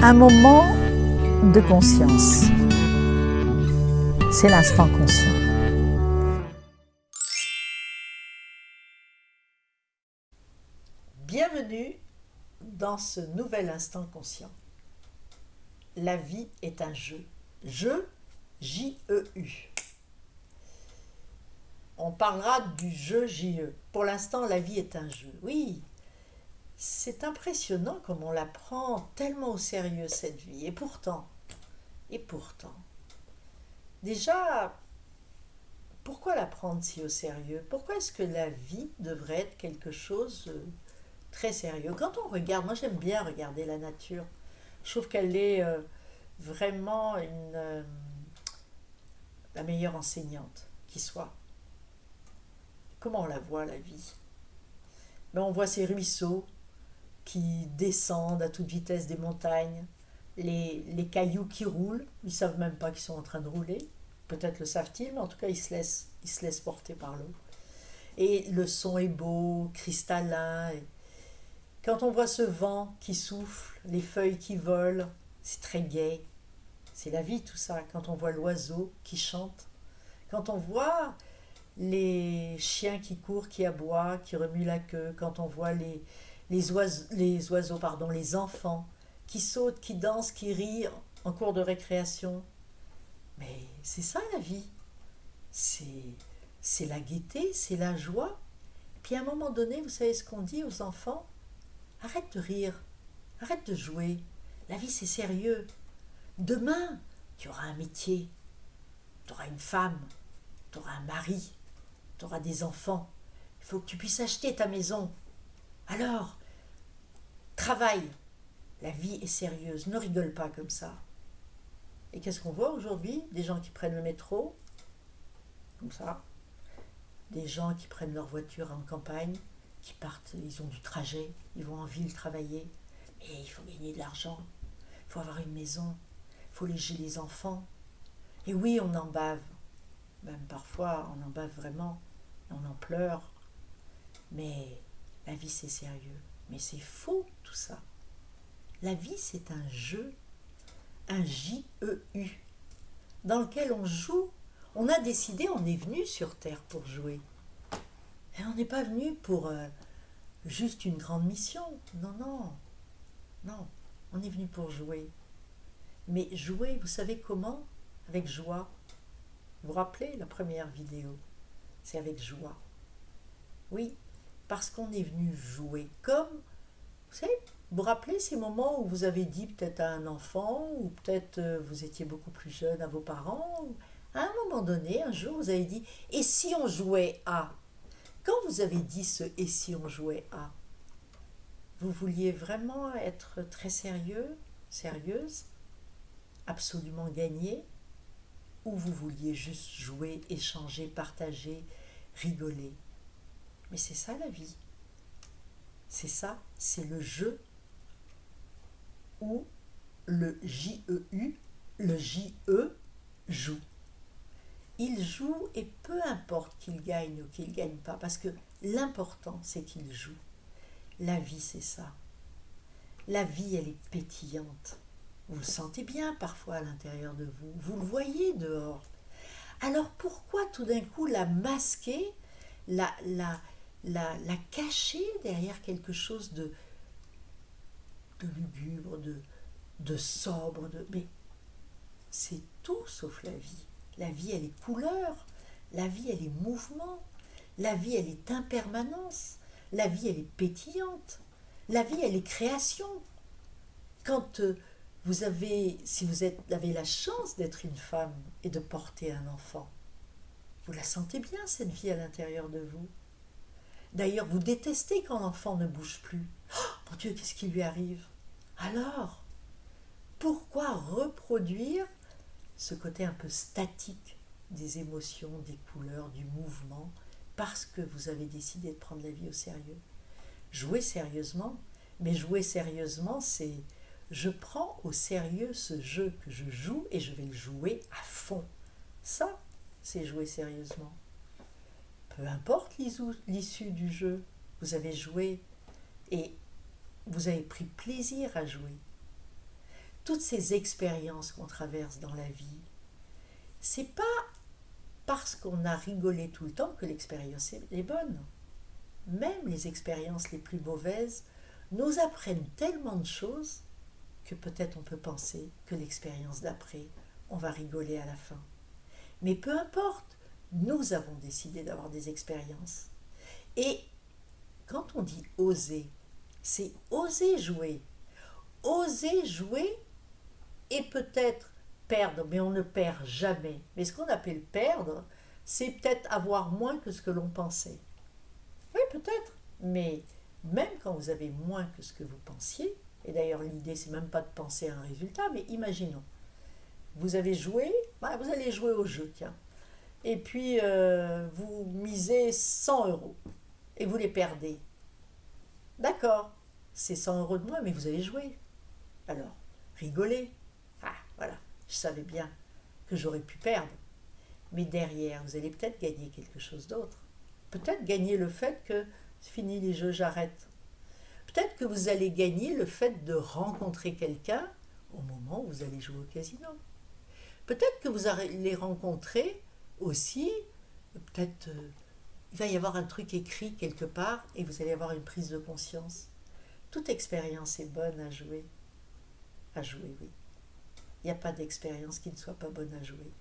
Un moment de conscience. C'est l'instant conscient. Bienvenue dans ce nouvel instant conscient. La vie est un jeu. Jeu, J-E-U. On parlera du jeu J-E. Pour l'instant, la vie est un jeu. Oui, c'est impressionnant comme on la prend tellement au sérieux, cette vie. Et pourtant, déjà, pourquoi la prendre si au sérieux? Pourquoi est-ce que la vie devrait être quelque chose de très sérieux? Quand on regarde, moi j'aime bien regarder la nature. Je trouve qu'elle est vraiment la meilleure enseignante qui soit. Comment on la voit, la vie? Ben, on voit ces ruisseaux qui descendent à toute vitesse des montagnes, les cailloux qui roulent, ils ne savent même pas qu'ils sont en train de rouler, peut-être le savent-ils, mais en tout cas ils se laissent porter par l'eau. Et le son est beau, cristallin. Et quand on voit ce vent qui souffle, les feuilles qui volent, c'est très gai. C'est la vie tout ça. Quand on voit l'oiseau qui chante, quand on voit les chiens qui courent, qui aboient, qui remuent la queue, quand on voit les enfants qui sautent, qui dansent, qui rient en cours de récréation. Mais c'est ça la vie. C'est la gaieté, c'est la joie. Puis à un moment donné, vous savez ce qu'on dit aux enfants? Arrête de rire, arrête de jouer. La vie c'est sérieux. Demain, tu auras un métier, tu auras une femme, tu auras un mari, tu auras des enfants. Il faut que tu puisses acheter ta maison. Alors, travaille. La vie est sérieuse, ne rigole pas comme ça. Et qu'est-ce qu'on voit aujourd'hui? Des gens qui prennent le métro, comme ça. Des gens qui prennent leur voiture en campagne, qui partent, ils ont du trajet, ils vont en ville travailler. Et il faut gagner de l'argent, il faut avoir une maison, il faut léger les enfants. Et oui, on en bave. Même parfois, on en bave vraiment. On en pleure. Mais la vie, c'est sérieux. Mais c'est faux, tout ça. La vie, c'est un jeu, un J-E-U, dans lequel on joue. On a décidé, on est venu sur Terre pour jouer. Et on n'est pas venu pour juste une grande mission. Non, non, non. On est venu pour jouer. Mais jouer, vous savez comment? Avec joie. Vous vous rappelez la première vidéo? C'est avec joie. Oui, parce qu'on est venu jouer. Comme, vous savez, vous vous rappelez ces moments où vous avez dit peut-être à un enfant, ou peut-être vous étiez beaucoup plus jeune à vos parents, ou à un moment donné, un jour, vous avez dit « Et si on jouait à ?» Quand vous avez dit ce « Et si on jouait à ?» Vous vouliez vraiment être très sérieux, sérieuse, absolument gagner, ou vous vouliez juste jouer, échanger, partager, rigoler? Mais c'est ça la vie. C'est ça, c'est le jeu où le J-E-U, le J-E joue. Il joue et peu importe qu'il gagne ou qu'il ne gagne pas, parce que l'important c'est qu'il joue. La vie c'est ça. La vie elle est pétillante. Vous le sentez bien parfois à l'intérieur de vous, vous le voyez dehors. Alors pourquoi tout d'un coup la masquer, la cacher derrière quelque chose de lugubre, de sobre, mais c'est tout sauf la vie. La vie, elle est couleur, la vie, elle est mouvement, la vie, elle est impermanence, la vie, elle est pétillante, la vie, elle est création. Quand si vous avez la chance d'être une femme et de porter un enfant, vous la sentez bien, cette vie à l'intérieur de vous. D'ailleurs, vous détestez quand l'enfant ne bouge plus. Oh, mon Dieu, qu'est-ce qui lui arrive? Alors, pourquoi reproduire ce côté un peu statique des émotions, des couleurs, du mouvement, parce que vous avez décidé de prendre la vie au sérieux? Jouer sérieusement, mais jouer sérieusement, c'est je prends au sérieux ce jeu que je joue et je vais le jouer à fond. Ça, c'est jouer sérieusement. Peu importe l'issue du jeu, vous avez joué et vous avez pris plaisir à jouer. toutes ces expériences qu'on traverse dans la vie, c'est pas parce qu'on a rigolé tout le temps que l'expérience est bonne. Même les expériences les plus mauvaises nous apprennent tellement de choses que peut-être on peut penser que l'expérience d'après, on va rigoler à la fin. Mais peu importe, nous avons décidé d'avoir des expériences. Et quand on dit oser, c'est oser jouer. Oser jouer et peut-être perdre, mais on ne perd jamais. Mais ce qu'on appelle perdre, c'est peut-être avoir moins que ce que l'on pensait. Oui, peut-être, mais même quand vous avez moins que ce que vous pensiez, et d'ailleurs l'idée c'est même pas de penser à un résultat, mais imaginons, vous avez joué, vous allez jouer au jeu, tiens, et puis vous misez 100 € et vous les perdez. D'accord, c'est 100 € de moins, mais vous avez joué. Alors, rigolez. Ah, voilà, je savais bien que j'aurais pu perdre. Mais derrière, vous allez peut-être gagner quelque chose d'autre. Peut-être gagner le fait que c'est fini les jeux, j'arrête. Peut-être que vous allez gagner le fait de rencontrer quelqu'un au moment où vous allez jouer au casino. Peut-être que vous allez rencontrer aussi, peut-être il va y avoir un truc écrit quelque part et vous allez avoir une prise de conscience. Toute expérience est bonne à jouer. À jouer, oui. Il n'y a pas d'expérience qui ne soit pas bonne à jouer.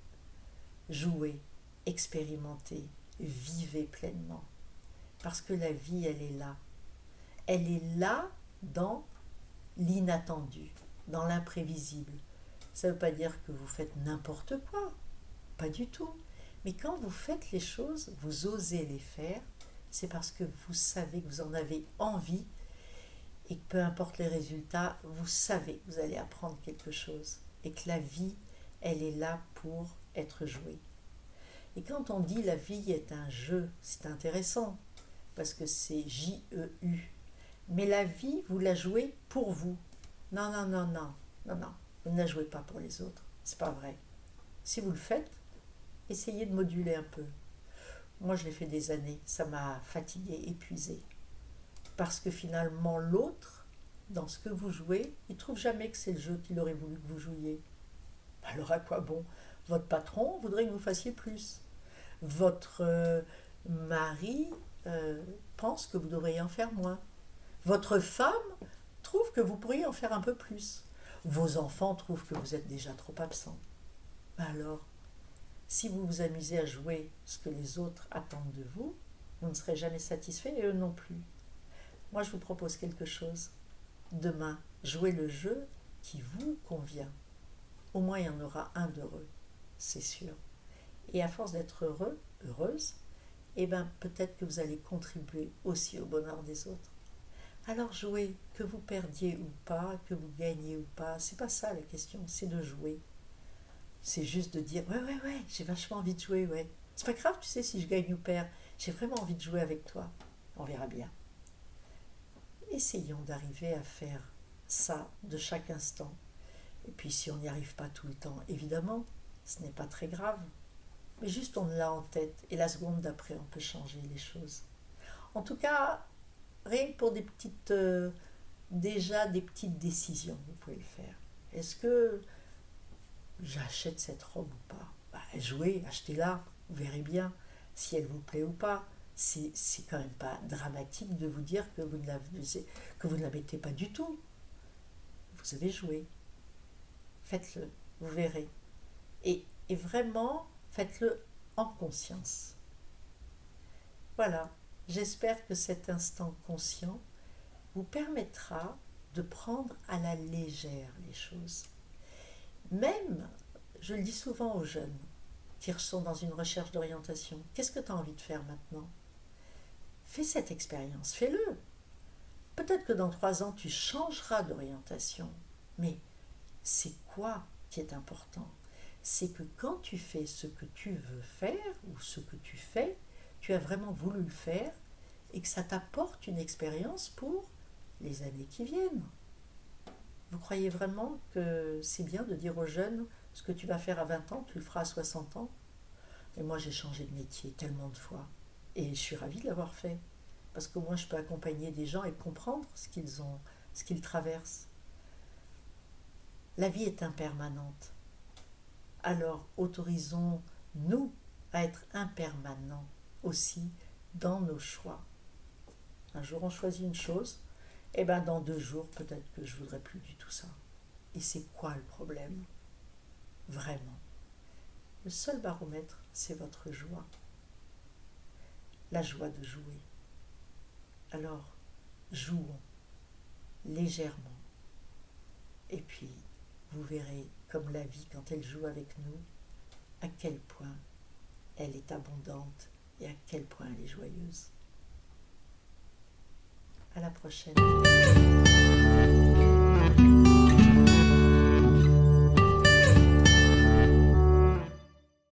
Jouez, expérimentez, vivez pleinement. Parce que la vie, elle est là. Elle est là dans l'inattendu, dans l'imprévisible. Ça ne veut pas dire que vous faites n'importe quoi, pas du tout. Mais quand vous faites les choses, vous osez les faire, c'est parce que vous savez que vous en avez envie et que peu importe les résultats, vous savez que vous allez apprendre quelque chose et que la vie, elle est là pour être jouée. Et quand on dit la vie est un jeu, c'est intéressant parce que c'est J-E-U. Mais la vie, vous la jouez pour vous. Non, non, non, non, non, non. Vous ne la jouez pas pour les autres. C'est pas vrai. Si vous le faites, essayez de moduler un peu. Moi, je l'ai fait des années. Ça m'a fatigué, épuisé. Parce que finalement, l'autre, dans ce que vous jouez, il ne trouve jamais que c'est le jeu qu'il aurait voulu que vous jouiez. Alors à quoi bon? Votre patron voudrait que vous fassiez plus. Votre mari pense que vous devriez en faire moins. Votre femme trouve que vous pourriez en faire un peu plus. Vos enfants trouvent que vous êtes déjà trop absent. Alors, si vous vous amusez à jouer ce que les autres attendent de vous, vous ne serez jamais satisfait et eux non plus. Moi, je vous propose quelque chose. Demain, jouez le jeu qui vous convient. Au moins, il y en aura un d'heureux, c'est sûr. Et à force d'être heureux, heureuse, eh bien, peut-être que vous allez contribuer aussi au bonheur des autres. Alors jouez, que vous perdiez ou pas, que vous gagnez ou pas, c'est pas ça la question, c'est de jouer. C'est juste de dire ouais, j'ai vachement envie de jouer, ouais. C'est pas grave, tu sais, si je gagne ou perds, j'ai vraiment envie de jouer avec toi. On verra bien. Essayons d'arriver à faire ça de chaque instant. Et puis si on n'y arrive pas tout le temps, évidemment, ce n'est pas très grave. Mais juste on l'a en tête et la seconde d'après, on peut changer les choses. En tout cas, rien que pour des petites, déjà des petites décisions, vous pouvez le faire. Est-ce que j'achète cette robe ou pas? Jouez, achetez-la, vous verrez bien si elle vous plaît ou pas. C'est quand même pas dramatique de vous dire que vous ne la mettez pas du tout. Vous avez joué. Faites-le, vous verrez. Et vraiment, faites-le en conscience. Voilà, j'espère que cet instant conscient vous permettra de prendre à la légère les choses. Même, je le dis souvent aux jeunes qui sont dans une recherche d'orientation, qu'est-ce que tu as envie de faire maintenant? Fais cette expérience, fais-le. Peut-être que dans 3 ans, tu changeras d'orientation, mais c'est quoi qui est important? C'est que quand tu fais ce que tu veux faire ou ce que tu fais, tu as vraiment voulu le faire et que ça t'apporte une expérience pour les années qui viennent. Vous croyez vraiment que c'est bien de dire aux jeunes ce que tu vas faire à 20 ans, tu le feras à 60 ans? Et moi, j'ai changé de métier tellement de fois et je suis ravie de l'avoir fait parce qu'au moins je peux accompagner des gens et comprendre ce qu'ils traversent. La vie est impermanente. Alors autorisons-nous à être impermanents aussi dans nos choix. Un jour on choisit une chose, et bien dans 2 jours peut-être que je ne voudrais plus du tout ça. Et c'est quoi le problème? Vraiment. Le seul baromètre, c'est votre joie. La joie de jouer. Alors, jouons légèrement. Et puis, vous verrez, comme la vie, quand elle joue avec nous, à quel point elle est abondante et à quel point elle est joyeuse. À la prochaine.